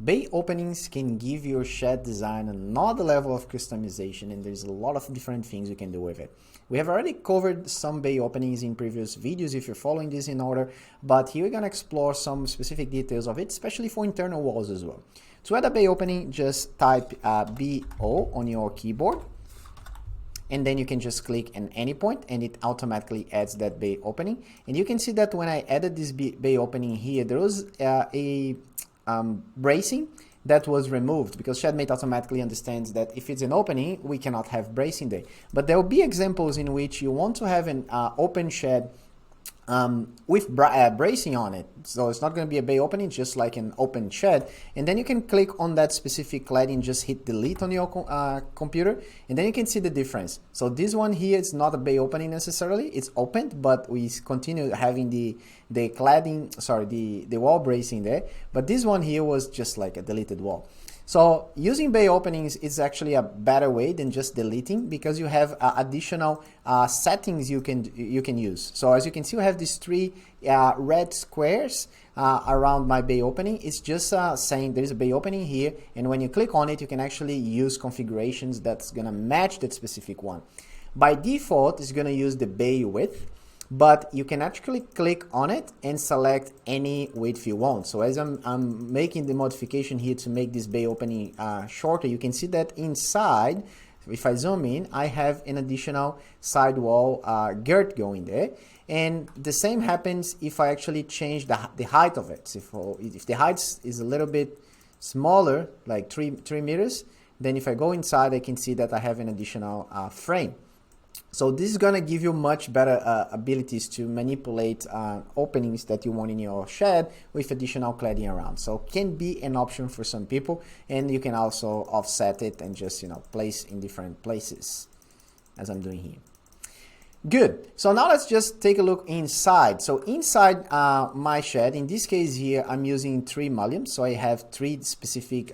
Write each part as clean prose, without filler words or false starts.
Bay openings can give your shed design another level of customization, and there's a lot of different things you can do with it. We have already covered some bay openings in previous videos if you're following this in order, but here we're going to explore some specific details of it, especially for internal walls as well. To add a bay opening, just type BO on your keyboard, and then you can just click on any point and it automatically adds that bay opening. And you can see that when I added this bay opening here, there was a bracing that was removed, because Shedmate automatically understands that if it's an opening, we cannot have bracing there. But there will be examples in which you want to have an open shed with bracing on it. So it's not going to be a bay opening, just like an open shed. And then you can click on that specific cladding, just hit delete on your computer, and then you can see the difference. So this one here is not a bay opening necessarily, it's opened, but we continue having the cladding, sorry, the wall bracing there. But this one here was just like a deleted wall. So using bay openings is actually a better way than just deleting, because you have additional settings you can use. So as you can see, we have these three red squares around my bay opening. It's just saying there is a bay opening here, and when you click on it, you can actually use configurations that's gonna match that specific one. By default, it's gonna use the bay width, but you can actually click on it and select any width you want. So as I'm making the modification here to make this bay opening shorter, you can see that inside, if I zoom in, I have an additional sidewall girth going there. And the same happens if I actually change the height of it. If the height is a little bit smaller, like 3 meters, then if I go inside, I can see that I have an additional frame. So this is going to give you much better abilities to manipulate openings that you want in your shed with additional cladding around. So can be an option for some people, and you can also offset it and just, you know, place in different places, as I'm doing here. Good. So now let's just take a look inside. So inside my shed, in this case here, I'm using 3 mullions. So I have 3 specific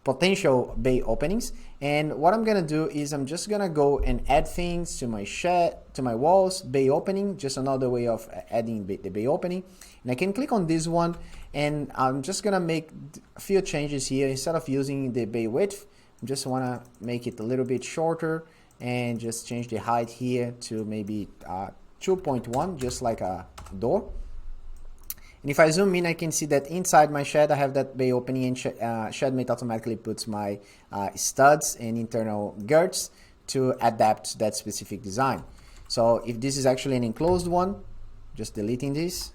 potential bay openings, and what I'm gonna do is I'm just gonna go and add things to my shed, to my walls. Bay opening, just another way of adding the bay opening, and I can click on this one, and I'm just gonna make a few changes here. Instead of using the bay width, I just wanna make it a little bit shorter and just change the height here to maybe 2.1, just like a door. And if I zoom in, I can see that inside my shed, I have that bay opening, and Shedmate automatically puts my studs and internal girths to adapt to that specific design. So if this is actually an enclosed one, just deleting this,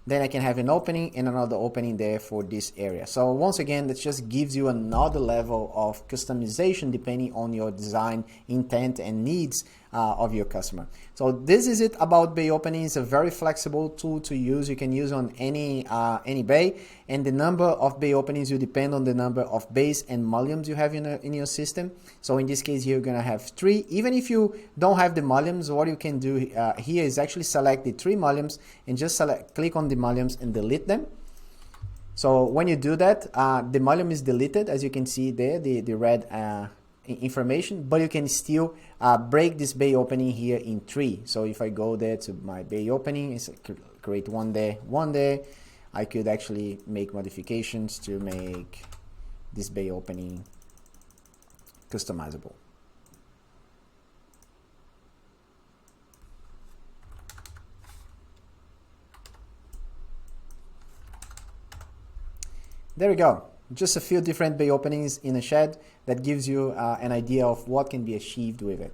then I can have an opening and another opening there for this area. So once again, that just gives you another level of customization depending on your design intent and needs of your customer. So this is it about bay openings. A very flexible tool to use. You can use on any bay, and the number of bay openings will depend on the number of bays and mullions you have in your system. So in this case here, you're gonna have 3. Even if you don't have the mullions, what you can do here is actually select the 3 mullions and just click on the mullions and delete them. So when you do that, the mullion is deleted, as you can see there, the red information, but you can still break this bay opening here in 3. So if I go there to my bay opening, it's create one there, I could actually make modifications to make this bay opening customizable. There we go. Just a few different bay openings in a shed that gives you an idea of what can be achieved with it.